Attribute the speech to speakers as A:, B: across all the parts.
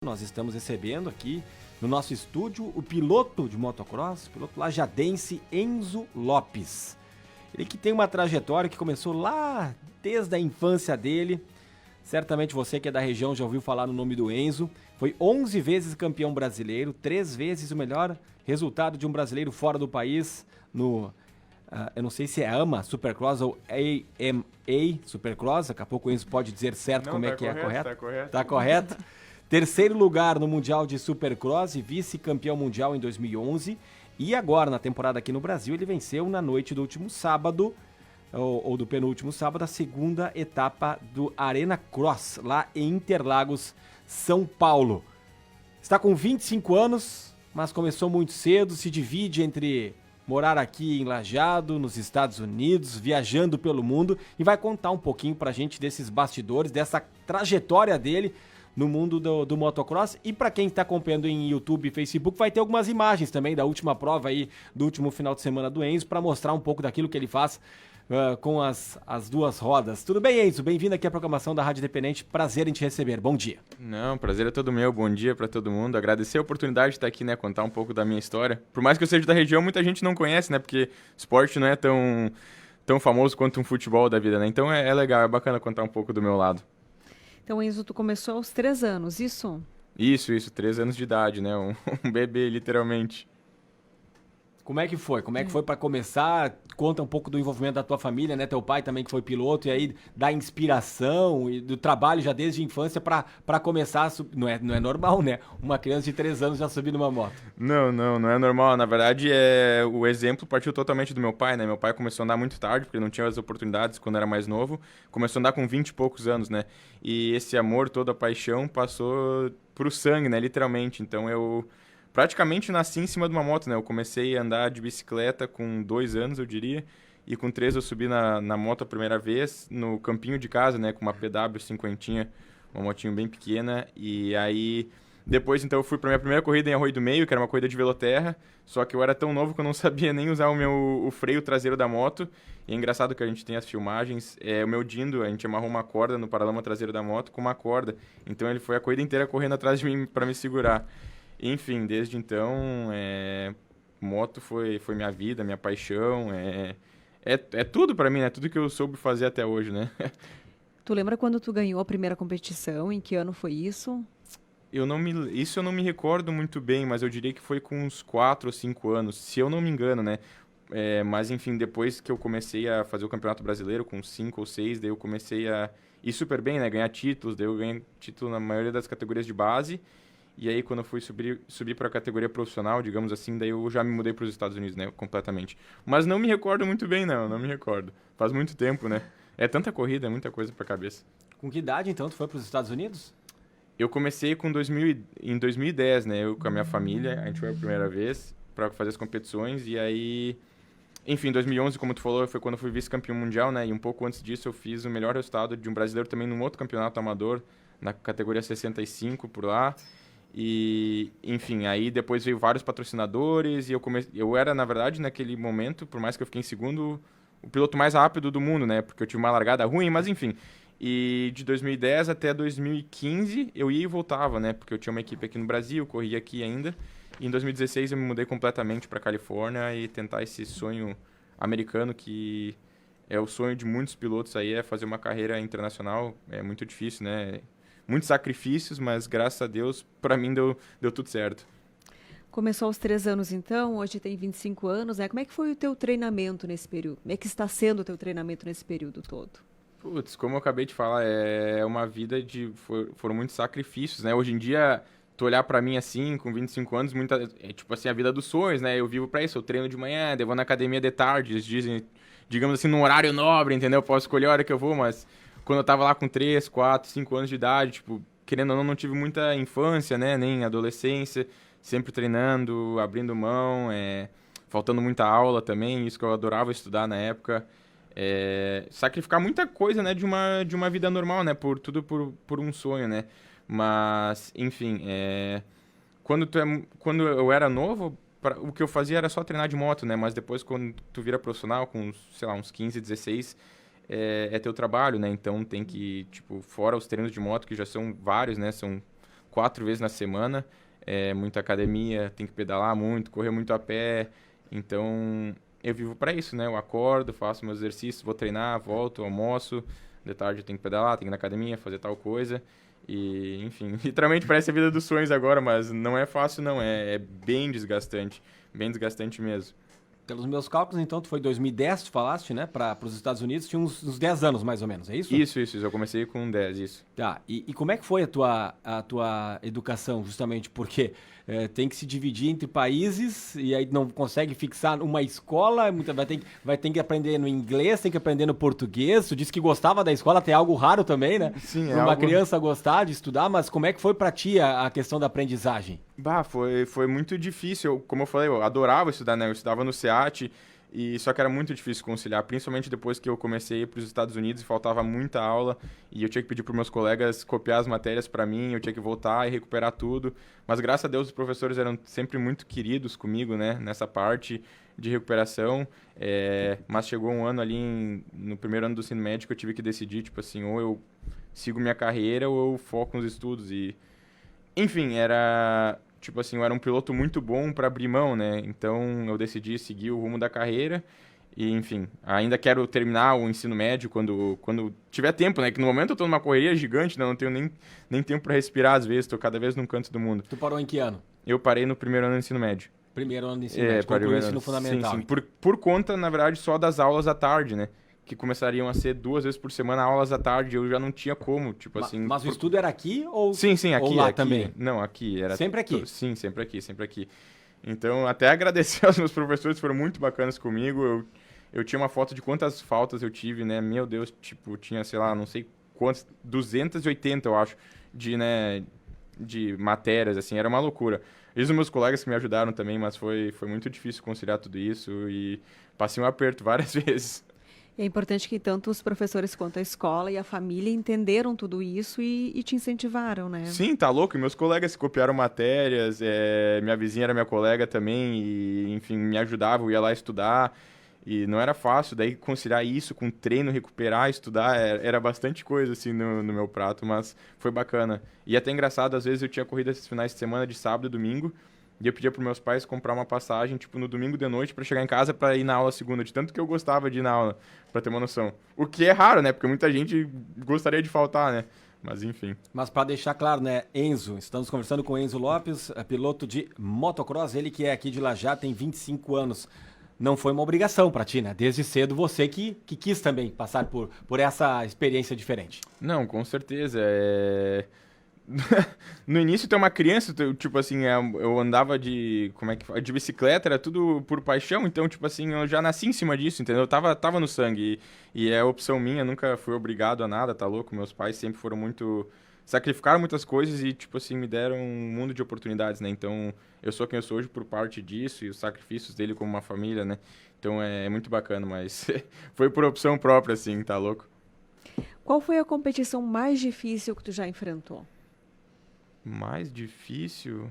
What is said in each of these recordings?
A: Nós estamos recebendo aqui no nosso estúdio o piloto de motocross, o piloto lajadense Enzo Lopes. Ele que tem uma trajetória que começou lá desde a infância dele. Certamente você que é da região já ouviu falar no nome do Enzo. Foi 11 vezes campeão brasileiro, 3 vezes o melhor resultado de um brasileiro fora do país no... eu não sei se é AMA Supercross ou AMA Supercross. Daqui a pouco o Enzo pode dizer certo
B: Não,
A: como
B: tá
A: é que é correto.
B: Tá correto.
A: Tá correto. Terceiro lugar no Mundial de Supercross e vice-campeão mundial em 2011. E agora, na temporada aqui no Brasil, ele venceu na noite do último sábado, ou do penúltimo sábado, a segunda etapa do Arena Cross, lá em Interlagos, São Paulo. Está com 25 anos, mas começou muito cedo, se divide entre morar aqui em Lajeado, nos Estados Unidos, viajando pelo mundo, e vai contar um pouquinho pra gente desses bastidores, dessa trajetória dele no mundo do motocross. E para quem está acompanhando em YouTube e Facebook, vai ter algumas imagens também da última prova aí, do último final de semana do Enzo, para mostrar um pouco daquilo que ele faz com as duas rodas. Tudo bem, Enzo? Bem-vindo aqui à programação da Rádio Independente. Prazer em te receber. Bom dia.
B: Não, prazer é todo meu. Bom dia para todo mundo. Agradecer a oportunidade de estar aqui, né, contar um pouco da minha história. Por mais que eu seja da região, muita gente não conhece, né, porque esporte não é tão famoso quanto um futebol da vida, né? Então é legal, é bacana contar um pouco do meu lado.
C: Então, Enzo, tu começou aos 3 anos, isso?
B: Isso, 3 anos de idade, né? Um bebê, literalmente.
A: Como é que foi? Como é que foi para começar? Conta um pouco do envolvimento da tua família, né? Teu pai também que foi piloto, e aí da inspiração e do trabalho já desde a infância para começar. Não é normal, né? Uma criança de 3 anos já subir numa moto.
B: Não é normal. Na verdade, o exemplo partiu totalmente do meu pai, né? Meu pai começou a andar muito tarde, porque não tinha as oportunidades quando era mais novo. Começou a andar com 20 e poucos anos, né? E esse amor, toda a paixão, passou pro sangue, né? Literalmente. Então eu praticamente nasci em cima de uma moto, né? Eu comecei a andar de bicicleta com 2 anos, eu diria. E com 3 eu subi na moto a primeira vez, no campinho de casa, né? Com uma PW 50, uma motinho bem pequena. E aí, depois, então, eu fui pra minha primeira corrida em Arroio do Meio, que era uma corrida de veloterra. Só que eu era tão novo que eu não sabia nem usar o freio traseiro da moto. E é engraçado que a gente tem as filmagens. O meu Dindo, a gente amarrou uma corda no paralama traseiro da moto com uma corda. Então ele foi a corrida inteira correndo atrás de mim pra me segurar. Enfim, desde então, moto foi minha vida, minha paixão, é tudo pra mim, né? Tudo que eu soube fazer até hoje, né?
C: Tu lembra quando tu ganhou a primeira competição? Em que ano foi isso?
B: Isso eu não me recordo muito bem, mas eu diria que foi com uns 4 ou 5 anos, se eu não me engano, né? Mas enfim, depois que eu comecei a fazer o Campeonato Brasileiro, com 5 ou 6, daí eu comecei a ir super bem, né? Ganhar títulos, daí eu ganhei título na maioria das categorias de base. E aí, quando eu fui subir para a categoria profissional, digamos assim, daí eu já me mudei para os Estados Unidos, né, completamente. Mas não me recordo muito bem, não me recordo. Faz muito tempo, né? É tanta corrida, é muita coisa para a cabeça.
A: Com que idade, então, tu foi para os Estados Unidos?
B: Eu comecei em 2010, né, eu com a minha família, a gente foi a primeira vez para fazer as competições, e aí... Enfim, em 2011, como tu falou, foi quando eu fui vice-campeão mundial, né, e um pouco antes disso eu fiz o melhor resultado de um brasileiro também num outro campeonato amador, na categoria 65 por lá. E, enfim, aí depois veio vários patrocinadores e eu era, na verdade, naquele momento, por mais que eu fiquei em segundo, o piloto mais rápido do mundo, né? Porque eu tive uma largada ruim, mas enfim. E de 2010 até 2015 eu ia e voltava, né? Porque eu tinha uma equipe aqui no Brasil, corria aqui ainda. E em 2016 eu me mudei completamente para Califórnia e tentar esse sonho americano que é o sonho de muitos pilotos aí, é fazer uma carreira internacional. É muito difícil, né? Muitos sacrifícios, mas graças a Deus, para mim deu tudo certo.
C: Começou aos 3 anos, então, hoje tem 25 anos, né? Como é que foi o teu treinamento nesse período? Como é que está sendo o teu treinamento nesse período todo?
B: Putz, como eu acabei de falar, é uma vida foram muitos sacrifícios, né? Hoje em dia, tu olhar para mim assim, com 25 anos, é tipo assim, a vida dos sonhos, né? Eu vivo para isso, eu treino de manhã, eu vou na academia de tarde, eles dizem, digamos assim, num horário nobre, entendeu? Eu posso escolher a hora que eu vou, mas... Quando eu tava lá com 3, 4, 5 anos de idade, tipo, querendo ou não tive muita infância, né, nem adolescência, sempre treinando, abrindo mão, faltando muita aula também, isso que eu adorava estudar na época. Sacrificar muita coisa, né, de uma vida normal, né, por um sonho, né. Mas, enfim, quando eu era novo, o que eu fazia era só treinar de moto, né, mas depois quando tu vira profissional, com, sei lá, uns 15, 16... é teu trabalho, né? Então tem que, tipo, fora os treinos de moto, que já são vários, né? São 4 vezes na semana, muita academia, tem que pedalar muito, correr muito a pé, então eu vivo para isso, né? Eu acordo, faço meus exercícios, vou treinar, volto, almoço, de tarde eu tenho que pedalar, tenho que ir na academia, fazer tal coisa, e enfim, literalmente parece a vida dos sonhos agora, mas não é fácil não, é bem desgastante mesmo.
A: Pelos meus cálculos, então, tu foi em 2010, tu falaste, né? Para os Estados Unidos, tinha uns 10 anos mais ou menos, é isso?
B: Isso. Eu comecei com 10, isso.
A: Tá, e como é que foi a tua educação, justamente? Porque tem que se dividir entre países e aí não consegue fixar uma escola, vai ter que aprender no inglês, tem que aprender no português. Tu disse que gostava da escola, tem algo raro também, né?
B: Sim,
A: Pra uma criança gostar de estudar, mas como é que foi pra ti a questão da aprendizagem?
B: Foi muito difícil. Como eu falei, eu adorava estudar, né? Eu estudava no SEAT, só que era muito difícil conciliar, principalmente depois que eu comecei a ir para os Estados Unidos e faltava muita aula e eu tinha que pedir para meus colegas copiar as matérias para mim, eu tinha que voltar e recuperar tudo. Mas graças a Deus os professores eram sempre muito queridos comigo, né? Nessa parte de recuperação. Mas chegou um ano ali, no primeiro ano do ensino médio, que eu tive que decidir, tipo assim, ou eu sigo minha carreira ou eu foco nos estudos. Enfim, tipo assim, eu era um piloto muito bom para abrir mão, né? Então eu decidi seguir o rumo da carreira e, enfim, ainda quero terminar o ensino médio quando tiver tempo, né? Que no momento eu tô numa correria gigante, né? Não tenho nem tempo para respirar às vezes, tô cada vez num canto do mundo.
A: Tu parou em que ano?
B: Eu parei no primeiro ano do ensino médio.
A: Primeiro ano de ensino médio, concluiu o ensino fundamental.
B: Sim. Por conta, na verdade, só das aulas à tarde, né? Que começariam a ser 2 vezes por semana aulas à tarde, eu já não tinha como, tipo assim...
A: Mas o estudo era aqui ou
B: Sim, aqui.
A: ou lá
B: aqui,
A: também?
B: Não, aqui. Era
A: Sempre aqui?
B: Sim, sempre aqui. Então, até agradecer aos meus professores, foram muito bacanas comigo. Eu tinha uma foto de quantas faltas eu tive, né? Meu Deus, tipo, tinha, sei lá, não sei quantas, 280, eu acho, de matérias, assim, era uma loucura. E os meus colegas que me ajudaram também, mas foi muito difícil conciliar tudo isso e passei um aperto várias vezes.
C: É importante que tanto os professores quanto a escola e a família entenderam tudo isso e te incentivaram, né?
B: Sim, tá louco. Meus colegas copiaram matérias, minha vizinha era minha colega também, e, enfim, me ajudava, eu ia lá estudar, e não era fácil. Daí conciliar isso com treino, recuperar, estudar, era bastante coisa, assim, no meu prato, mas foi bacana. E até engraçado, às vezes eu tinha corrida esses finais de semana, de sábado e domingo, e eu pedia para meus pais comprar uma passagem, tipo, no domingo de noite para chegar em casa para ir na aula segunda, de tanto que eu gostava de ir na aula, para ter uma noção. O que é raro, né? Porque muita gente gostaria de faltar, né? Mas enfim.
A: Mas para deixar claro, né, Enzo, estamos conversando com Enzo Lopes, piloto de motocross, ele que é aqui de Lajá, tem 25 anos. Não foi uma obrigação para ti, né? Desde cedo você que quis também passar por essa experiência diferente.
B: Não, com certeza. No início, tu é uma criança, tipo assim, eu andava de bicicleta, era tudo por paixão, então, tipo assim, eu já nasci em cima disso, entendeu? Eu tava no sangue, e é opção minha, nunca fui obrigado a nada, tá louco? Meus pais sempre foram sacrificaram muitas coisas e, tipo assim, me deram um mundo de oportunidades, né? Então, eu sou quem eu sou hoje por parte disso, e os sacrifícios dele como uma família, né? Então, é muito bacana, mas foi por opção própria, assim, tá louco?
C: Qual foi a competição mais difícil que tu já enfrentou?
B: Mais difícil?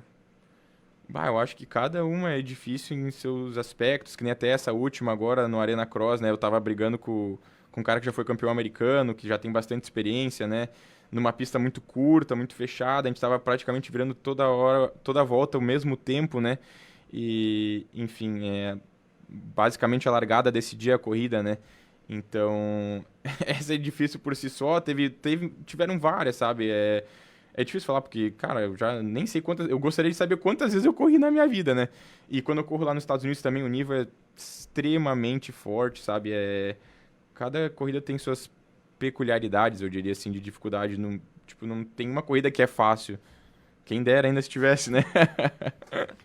B: Eu acho que cada uma é difícil em seus aspectos, que nem até essa última agora no Arena Cross, né? Eu tava brigando com um cara que já foi campeão americano, que já tem bastante experiência, né? Numa pista muito curta, muito fechada, a gente tava praticamente virando toda a volta ao mesmo tempo, né? E, enfim, basicamente a largada decidia a corrida, né? Então, essa é difícil por si só, tiveram várias, sabe? É difícil falar porque, cara, eu já nem sei quantas... Eu gostaria de saber quantas vezes eu corri na minha vida, né? E quando eu corro lá nos Estados Unidos também, o nível é extremamente forte, sabe? Cada corrida tem suas peculiaridades, eu diria assim, de dificuldade. Não tem uma corrida que é fácil. Quem dera ainda se tivesse, né?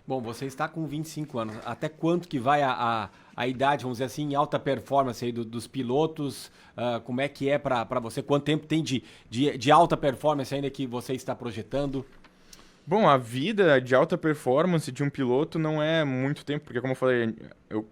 A: Bom, você está com 25 anos. Até quanto que vai a idade, vamos dizer assim, em alta performance aí dos pilotos? Como é que é para você? Quanto tempo tem de alta performance ainda que você está projetando?
B: Bom, a vida de alta performance de um piloto não é muito tempo, porque como eu falei,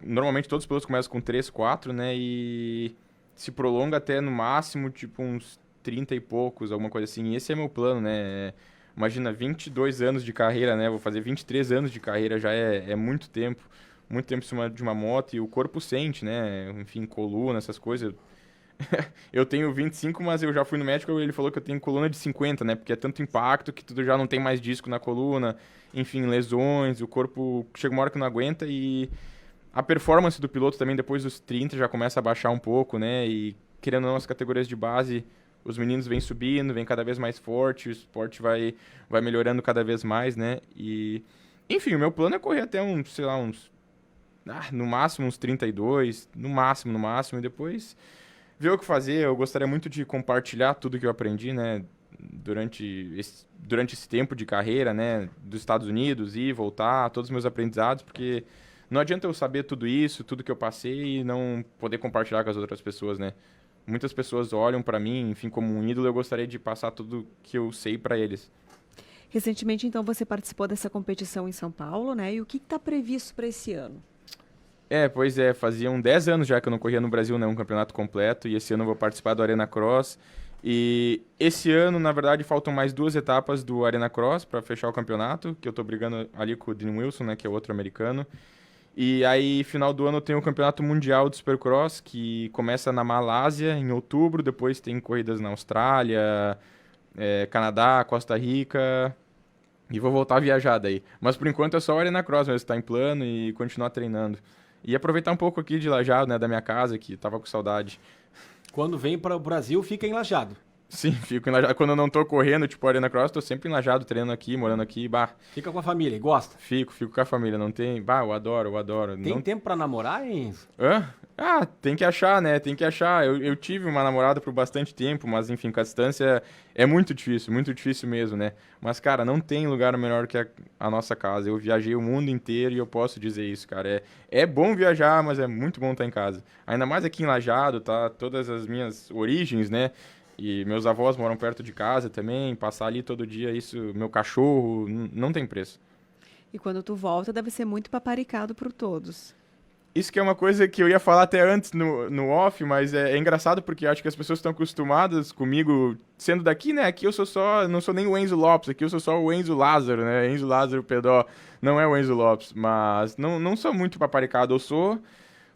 B: normalmente todos os pilotos começam com 3, 4, né? E se prolonga até no máximo, tipo, uns 30 e poucos, alguma coisa assim. E esse é meu plano, né? Imagina, 22 anos de carreira, né? Vou fazer 23 anos de carreira, já é muito tempo em cima de uma moto, e o corpo sente, né? Enfim, coluna, essas coisas. Eu tenho 25, mas eu já fui no médico e ele falou que eu tenho coluna de 50, né? Porque é tanto impacto que tu já não tem mais disco na coluna, enfim, lesões, o corpo chega uma hora que não aguenta e a performance do piloto também depois dos 30 já começa a baixar um pouco, né? E querendo ou não, as categorias de base, os meninos vêm subindo, vêm cada vez mais forte, o esporte vai melhorando cada vez mais, né? E, enfim, o meu plano é correr até uns, sei lá, no máximo uns 32, no máximo, e depois ver o que fazer. Eu gostaria muito de compartilhar tudo que eu aprendi, né, durante esse tempo de carreira, né, dos Estados Unidos, ir, voltar, todos os meus aprendizados, porque não adianta eu saber tudo isso, tudo que eu passei e não poder compartilhar com as outras pessoas, né. Muitas pessoas olham para mim, enfim, como um ídolo, eu gostaria de passar tudo que eu sei para eles.
C: Recentemente, então, você participou dessa competição em São Paulo, né? E o que está previsto para esse ano?
B: Pois é, faziam 10 anos já que eu não corria no Brasil, né, um campeonato completo, e esse ano eu vou participar do Arena Cross. E esse ano, na verdade, faltam mais 2 etapas do Arena Cross para fechar o campeonato, que eu tô brigando ali com o Dean Wilson, né, que é outro americano. E aí, final do ano, tem o Campeonato Mundial de Supercross, que começa na Malásia, em outubro, depois tem corridas na Austrália, Canadá, Costa Rica, e vou voltar a viajar daí. Mas por enquanto é só o Arena Cross mesmo, tá em plano e continuar treinando. E aproveitar um pouco aqui de Lajado, né, da minha casa, que tava com saudade.
A: Quando vem para o Brasil, fica em Lajado.
B: Sim, fico em Lajado. Quando eu não tô correndo, tipo Arena Cross, tô sempre em Lajado, treinando aqui, morando aqui,
A: Fica com a família, gosta?
B: Fico com a família, não tem... eu adoro.
A: Tem
B: Não...
A: tempo para namorar, hein?
B: Hã? Ah, tem que achar, né, tem que achar. Eu tive uma namorada por bastante tempo, mas enfim, com a distância é muito difícil mesmo, né. Mas, cara, não tem lugar melhor que a nossa casa. Eu viajei o mundo inteiro e eu posso dizer isso, cara. É bom viajar, mas é muito bom estar em casa. Ainda mais aqui em Lajado, tá? Todas as minhas origens, né? E meus avós moram perto de casa também, passar ali todo dia, isso, meu cachorro, não tem preço.
C: E quando tu volta, deve ser muito paparicado por todos.
B: Isso que é uma coisa que eu ia falar até antes no off, mas é engraçado porque acho que as pessoas estão acostumadas comigo sendo daqui, né? Aqui eu não sou nem o Enzo Lopes, aqui eu sou só o Enzo Lázaro, né? Enzo Lázaro Pedó, não é o Enzo Lopes, mas não sou muito paparicado. Eu sou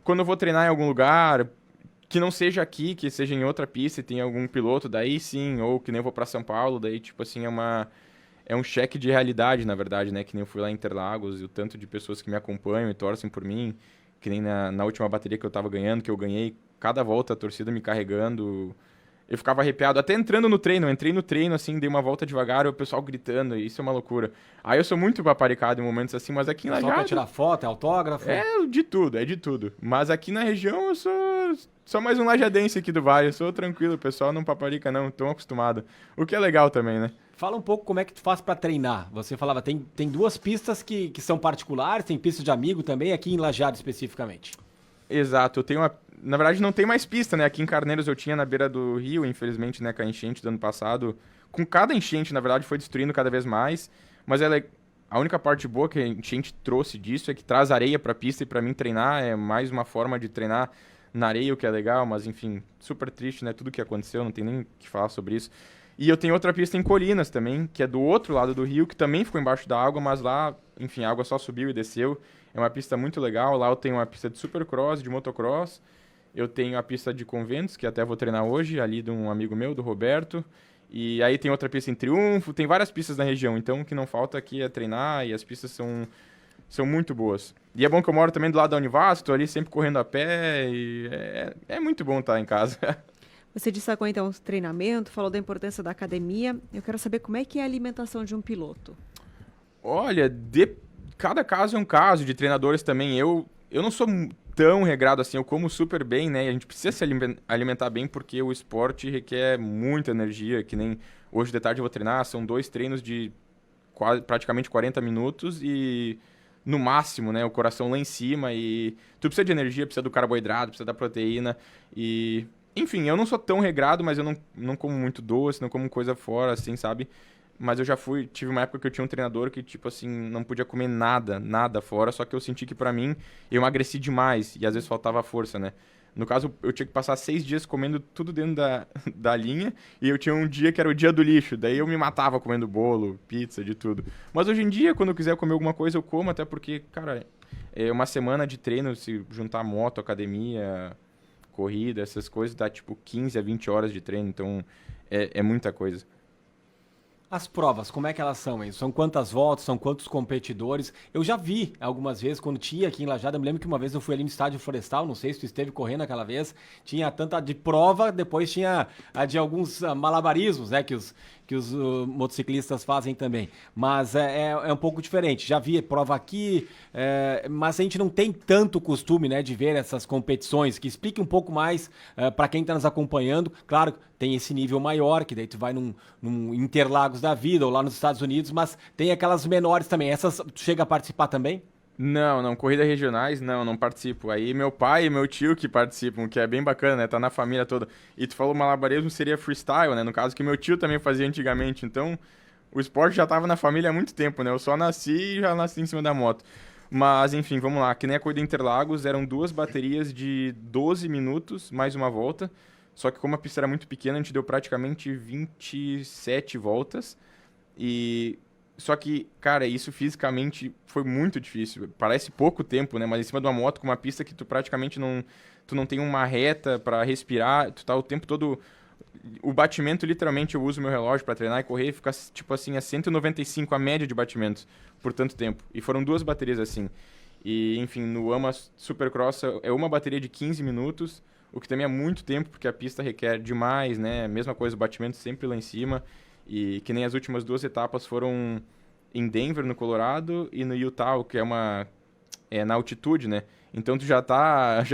B: quando eu vou treinar em algum lugar, que não seja aqui, que seja em outra pista e tem algum piloto, daí sim, ou que nem eu vou pra São Paulo, daí tipo assim, é um cheque de realidade, na verdade, né? Que nem eu fui lá em Interlagos e o tanto de pessoas que me acompanham e torcem por mim, que nem na última bateria que eu tava ganhando, que eu ganhei cada volta a torcida me carregando. Eu ficava arrepiado, até entrando no treino. Eu entrei no treino, assim, dei uma volta devagar e o pessoal gritando, e isso é uma loucura. Aí eu sou muito paparicado em momentos assim, mas aqui em
A: Só
B: Lajado...
A: pra tirar foto, é autógrafo?
B: É de tudo. Mas aqui na região eu sou mais um lajadense aqui do Vale, eu sou tranquilo, o pessoal não paparica não, tão acostumado. O que é legal também, né?
A: Fala um pouco como é que tu faz pra treinar. Você falava, tem 2 pistas que são particulares, tem pistas de amigo também, aqui em Lajado especificamente.
B: Exato, eu tenho na verdade não tem mais pista, né? Aqui em Carneiros eu tinha na beira do rio, infelizmente, né, com a enchente do ano passado. Com cada enchente, na verdade, foi destruindo cada vez mais, mas a única parte boa que a enchente trouxe disso é que traz areia pra pista e pra mim treinar é mais uma forma de treinar na areia, o que é legal, mas enfim, super triste, né? Tudo que aconteceu, não tem nem o que falar sobre isso. E eu tenho outra pista em Colinas também, que é do outro lado do rio, que também ficou embaixo da água, mas lá, enfim, a água só subiu e desceu. É uma pista muito legal. Lá eu tenho uma pista de supercross, de motocross. Eu tenho a pista de conventos, que até vou treinar hoje, ali de um amigo meu, do Roberto. E aí tem outra pista em Triunfo. Tem várias pistas na região, então o que não falta aqui é treinar e as pistas são muito boas. E é bom que eu moro também do lado da Univasf, estou ali sempre correndo a pé e é muito bom estar em casa.
C: Você destacou, então, o treinamento, falou da importância da academia. Eu quero saber como é que é a alimentação de um piloto.
B: Olha, cada caso é um caso, de treinadores também. Eu não sou tão regrado assim, eu como super bem, né? E a gente precisa se alimentar bem porque o esporte requer muita energia, que nem hoje de tarde eu vou treinar, são 2 treinos de praticamente 40 minutos e no máximo, né? O coração lá em cima e tu precisa de energia, precisa do carboidrato, precisa da proteína e... Enfim, eu não sou tão regrado, mas eu não como muito doce, não como coisa fora, assim, sabe? Mas eu tive uma época que eu tinha um treinador que, tipo assim, não podia comer nada fora, só que eu senti que pra mim, eu emagreci demais e às vezes faltava força, né? No caso, eu tinha que passar 6 dias comendo tudo dentro da linha e eu tinha um dia que era o dia do lixo, daí eu me matava comendo bolo, pizza, de tudo. Mas hoje em dia, quando eu quiser comer alguma coisa, eu como, até porque, cara, é uma semana de treino, se juntar moto, academia... corrida, essas coisas, dá tipo 15 a 20 horas de treino, então é muita coisa.
A: As provas, como é que elas são, hein? São quantas voltas, são quantos competidores? Eu já vi algumas vezes, quando tinha aqui em Lajada, eu me lembro que uma vez eu fui ali no Estádio Florestal, não sei se tu esteve correndo aquela vez, tinha tanta de prova, depois tinha a de alguns malabarismos, né, que os motociclistas fazem também. Mas é um pouco diferente. Já vi prova aqui, mas a gente não tem tanto costume, né, de ver essas competições, que explique um pouco mais para quem está nos acompanhando. Claro, tem esse nível maior, que daí tu vai num Interlagos da vida, ou lá nos Estados Unidos, mas tem aquelas menores também. Essas, tu chega a participar também?
B: Não, corridas regionais, não participo. Aí meu pai e meu tio que participam, que é bem bacana, né? Tá na família toda. E tu falou malabarismo, seria freestyle, né? No caso que meu tio também fazia antigamente. Então, o esporte já tava na família há muito tempo, né? Eu só nasci e já nasci em cima da moto. Mas, enfim, vamos lá. Que nem a corrida Interlagos, eram 2 baterias de 12 minutos, mais uma volta. Só que como a pista era muito pequena, a gente deu praticamente 27 voltas. Só que, cara, isso fisicamente foi muito difícil. Parece pouco tempo, né? Mas em cima de uma moto com uma pista que tu praticamente tu não tem uma reta para respirar, tu tá o tempo todo... O batimento, literalmente, eu uso meu relógio para treinar e correr e fica, tipo assim, a 195 a média de batimentos por tanto tempo. E foram 2 baterias assim. E, enfim, no AMA Supercross é uma bateria de 15 minutos, o que também é muito tempo, porque a pista requer demais, né? Mesma coisa, o batimento sempre lá em cima. E que nem as últimas 2 etapas foram em Denver, no Colorado, e no Utah, que é na altitude, né? Então tu já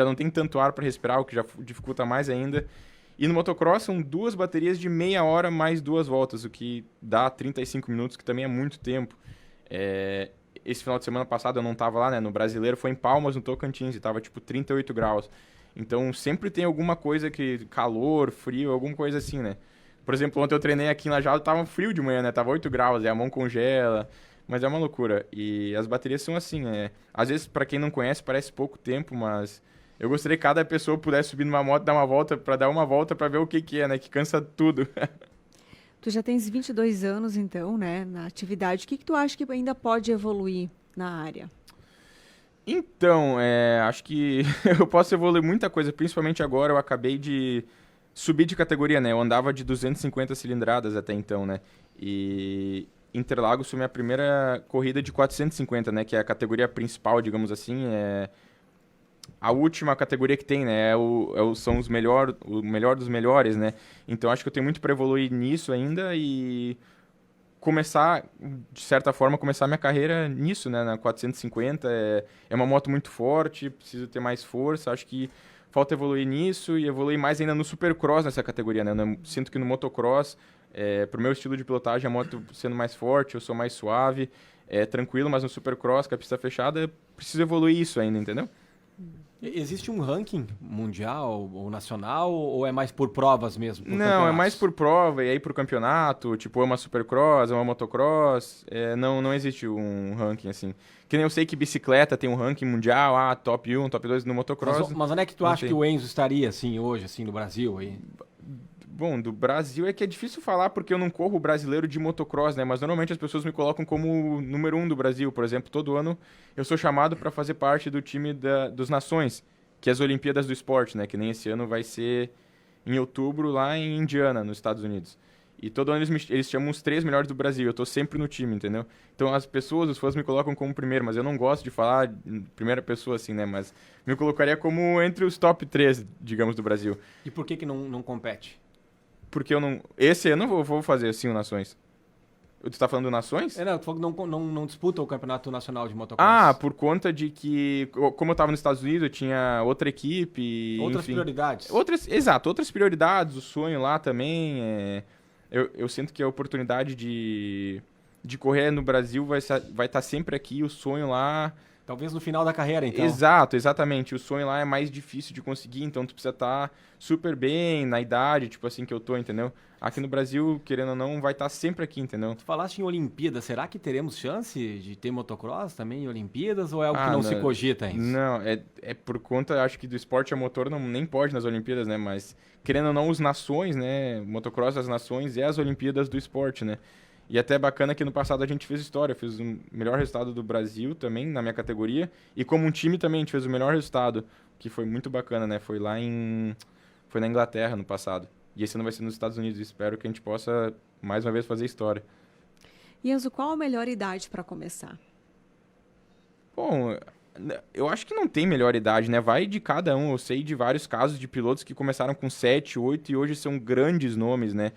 B: não tem tanto ar para respirar, o que já dificulta mais ainda. E no motocross são 2 baterias de meia hora mais 2 voltas, o que dá 35 minutos, que também é muito tempo. Esse final de semana passado eu não tava lá, né? No Brasileiro foi em Palmas, no Tocantins, e tava tipo 38 graus. Então sempre tem alguma coisa calor, frio, alguma coisa assim, né? Por exemplo, ontem eu treinei aqui em Lajado, tava frio de manhã, né? Tava 8 graus, e a mão congela, mas é uma loucura. E as baterias são assim, né? Às vezes, pra quem não conhece, parece pouco tempo, mas eu gostaria que cada pessoa pudesse subir numa moto, dar uma volta pra ver o que é, né? Que cansa tudo.
C: Tu já tens 22 anos, então, né, na atividade. O que tu acha que ainda pode evoluir na área?
B: Então, acho que eu posso evoluir muita coisa, principalmente agora. Eu acabei de subir de categoria, né? Eu andava de 250 cilindradas até então, né? E Interlagos foi minha primeira corrida de 450, né? Que é a categoria principal, digamos assim. A última categoria que tem, né? São o melhor dos melhores, né? Então acho que eu tenho muito para evoluir nisso ainda e começar, de certa forma, começar minha carreira nisso, né? Na 450. É uma moto muito forte, preciso ter mais força. Acho que falta evoluir nisso e evoluir mais ainda no Supercross nessa categoria, né? Eu sinto que no motocross, pro meu estilo de pilotagem, a moto sendo mais forte, eu sou mais suave, tranquilo, mas no Supercross, com a pista fechada, preciso evoluir isso ainda, entendeu?
A: Existe um ranking mundial ou nacional, ou é mais por provas mesmo?
B: Não, é mais por prova, e aí por campeonato, tipo, é uma Supercross, é uma motocross, não existe um ranking assim. Que nem eu sei que bicicleta tem um ranking mundial, top 1, top 2 no motocross.
A: Mas onde é que tu acha que o Enzo estaria, assim, hoje, assim, no Brasil? Aí?
B: Bom, do Brasil é que é difícil falar porque eu não corro o brasileiro de motocross, né? Mas normalmente as pessoas me colocam como número 1 do Brasil. Por exemplo, todo ano eu sou chamado para fazer parte do time dos Nações, que é as Olimpíadas do Esporte, né? Que nem esse ano vai ser em outubro lá em Indiana, nos Estados Unidos. E todo ano eles chamam os 3 melhores do Brasil. Eu tô sempre no time, entendeu? Então as pessoas, os fãs me colocam como primeiro, mas eu não gosto de falar em primeira pessoa assim, né? Mas me colocaria como entre os top 3, digamos, do Brasil.
A: E por que não compete?
B: Porque eu não... Esse ano eu vou fazer, assim, o Nações. Tu tá falando do Nações?
A: Não, tu falou que não disputa o Campeonato Nacional de Motocross.
B: Por conta de que... Como eu tava nos Estados Unidos, eu tinha outra equipe...
A: Outras prioridades.
B: Exato, outras prioridades. O sonho lá também. Eu sinto que a oportunidade de correr no Brasil vai estar sempre aqui. O sonho lá...
A: Talvez no final da carreira, então.
B: Exato, exatamente. O sonho lá é mais difícil de conseguir, então tu precisa estar super bem na idade, tipo assim, que eu tô, entendeu? Aqui no Brasil, querendo ou não, vai estar sempre aqui, entendeu?
A: Tu falaste em Olimpíadas, será que teremos chance de ter motocross também em Olimpíadas ou é algo que não se cogita ainda?
B: Não, é por conta, acho que do esporte a motor nem pode nas Olimpíadas, né? Mas, querendo ou não, os nações, né? Motocross das nações e as Olimpíadas do esporte, né? E até é bacana que no passado a gente fez história, fez o melhor resultado do Brasil também, na minha categoria, e como um time também a gente fez o melhor resultado, que foi muito bacana, né? Foi na Inglaterra no passado. E esse ano vai ser nos Estados Unidos. Espero que a gente possa, mais uma vez, fazer história.
C: E Enzo, qual a melhor idade para começar?
B: Bom, eu acho que não tem melhor idade, né? Vai de cada um. Eu sei de vários casos de pilotos que começaram com 7, 8 e hoje são grandes nomes, né?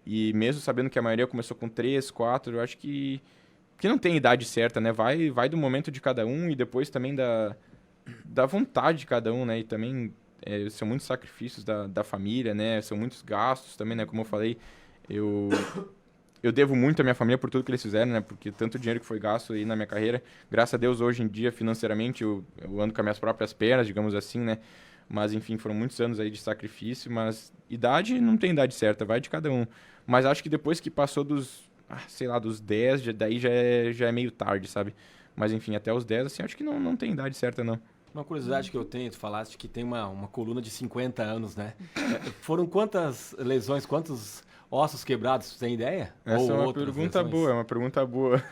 B: E mesmo sabendo que a maioria começou com 3, 4, eu acho que não tem idade certa, né? Vai do momento de cada um e depois também da vontade de cada um, né? E também são muitos sacrifícios da família, né? São muitos gastos também, né? Como eu falei, eu devo muito à minha família por tudo que eles fizeram, né? Porque tanto dinheiro que foi gasto aí na minha carreira, graças a Deus hoje em dia, financeiramente, eu ando com as minhas próprias pernas, digamos assim, né? Mas, enfim, foram muitos anos aí de sacrifício, mas idade não tem idade certa, vai de cada um. Mas acho que depois que passou dos 10, daí já é meio tarde, sabe? Mas, enfim, até os 10, assim, acho que não tem idade certa, não.
A: Uma curiosidade que eu tenho, tu falaste que tem uma coluna de 50 anos, né? Foram quantas lesões, quantos ossos quebrados, tu tem ideia?
B: Essa é uma pergunta boa.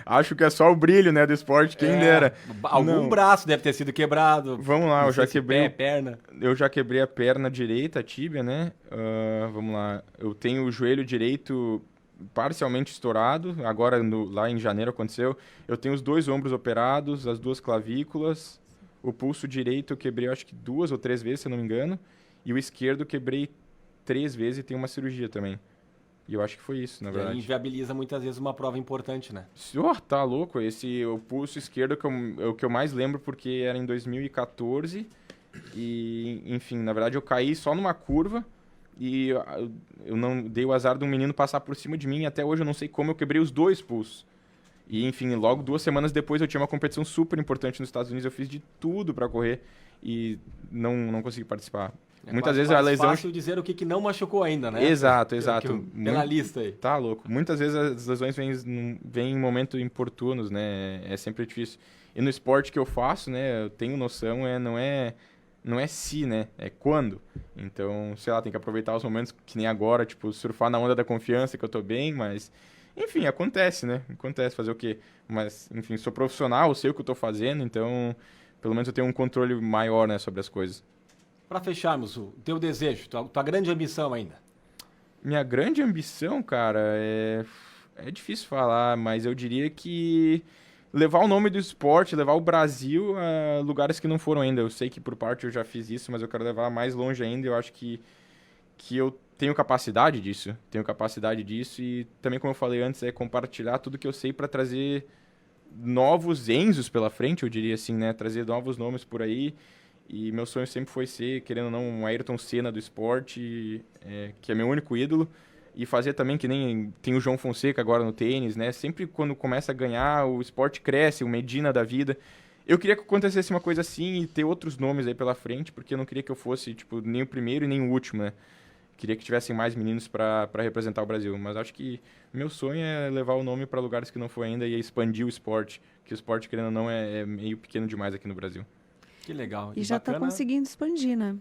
B: Acho que é só o brilho, né, do esporte, quem dera.
A: Algum braço deve ter sido quebrado.
B: Vamos lá, eu já quebrei
A: perna.
B: Eu já quebrei a perna direita, a tíbia, né? Vamos lá. Eu tenho o joelho direito parcialmente estourado, agora lá em janeiro aconteceu. Eu tenho os 2 ombros operados, as 2 clavículas. O pulso direito eu quebrei, acho que 2 ou 3 vezes, se eu não me engano. E o esquerdo eu quebrei 3 vezes e tem uma cirurgia também. E eu acho que foi isso, na verdade.
A: E inviabiliza muitas vezes uma prova importante, né?
B: Tá louco. O pulso esquerdo é o que eu mais lembro, porque era em 2014. E, enfim, na verdade eu caí só numa curva. E eu não dei o azar de um menino passar por cima de mim. E até hoje eu não sei como eu quebrei os 2 pulsos. E, enfim, logo 2 semanas depois eu tinha uma competição super importante nos Estados Unidos. Eu fiz de tudo para correr e não consegui participar. Muitas vezes a lesão...
A: É fácil dizer o que não machucou ainda, né?
B: Exato.
A: Pela lista aí.
B: Tá louco. Muitas vezes as lesões vêm em momentos importunos, né? É sempre difícil. E no esporte que eu faço, né? Eu tenho noção, não é se, né? É quando. Então, sei lá, tem que aproveitar os momentos que nem agora, tipo, surfar na onda da confiança que eu tô bem, mas... Enfim, acontece, né? Acontece, fazer o quê? Mas, enfim, sou profissional, sei o que eu tô fazendo, então, pelo menos eu tenho um controle maior, né, sobre as coisas.
A: Para fecharmos, o teu desejo, tua grande ambição ainda.
B: Minha grande ambição, cara, é difícil falar, mas eu diria que levar o nome do esporte, levar o Brasil a lugares que não foram ainda. Eu sei que por parte eu já fiz isso, mas eu quero levar mais longe ainda. Eu acho que eu tenho capacidade disso. E também, como eu falei antes, é compartilhar tudo que eu sei para trazer novos Enzos pela frente, eu diria assim, né? Trazer novos nomes por aí. E meu sonho sempre foi ser, querendo ou não, um Ayrton Senna do esporte, que é meu único ídolo. E fazer também que nem tem o João Fonseca agora no tênis, né? Sempre quando começa a ganhar, o esporte cresce, o Medina da vida. Eu queria que acontecesse uma coisa assim e ter outros nomes aí pela frente, porque eu não queria que eu fosse, tipo, nem o primeiro e nem o último, né? Queria que tivessem mais meninos para representar o Brasil. Mas acho que meu sonho é levar o nome para lugares que não foi ainda e expandir o esporte, que o esporte, querendo ou não, é meio pequeno demais aqui no Brasil.
A: Que legal.
C: E já está conseguindo expandir, né?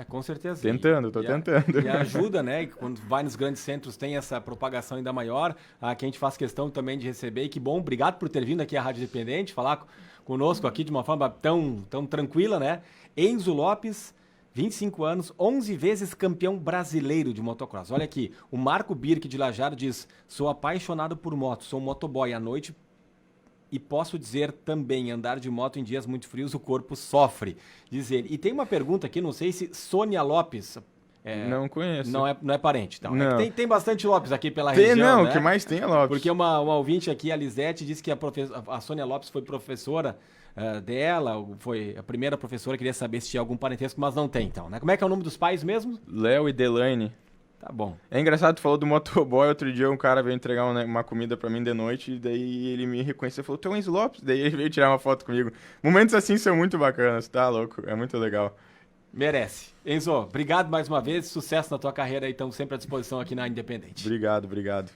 A: Com certeza.
B: Tô tentando.
A: E ajuda, né? E quando vai nos grandes centros tem essa propagação ainda maior, que a gente faz questão também de receber. E que bom, obrigado por ter vindo aqui à Rádio Independente, falar conosco aqui de uma forma tão tranquila, né? Enzo Lopes, 25 anos, 11 vezes campeão brasileiro de motocross. Olha aqui, o Marco Birk de Lajar diz: sou apaixonado por moto, sou um motoboy à noite e posso dizer também, andar de moto em dias muito frios, o corpo sofre, diz ele. E tem uma pergunta aqui, não sei se Sônia Lopes...
B: não conheço.
A: Não é parente, então.
B: Não.
A: Tem bastante Lopes aqui pela região,
B: Não,
A: né?
B: O que mais tem é Lopes.
A: Porque uma ouvinte aqui, a Lisete, disse que a Sônia Lopes foi professora dela, foi a primeira professora, queria saber se tinha algum parentesco, mas não tem, então, né? Como é que é o nome dos pais mesmo?
B: Léo e Delaine.
A: Tá bom.
B: É engraçado, tu falou do motoboy, outro dia um cara veio entregar uma comida pra mim de noite, e daí ele me reconheceu e falou: tu é o Enzo Lopes? Daí ele veio tirar uma foto comigo. Momentos assim são muito bacanas, tá louco? É muito legal.
A: Merece. Enzo, obrigado mais uma vez, sucesso na tua carreira e estamos sempre à disposição aqui na Independente.
B: Obrigado.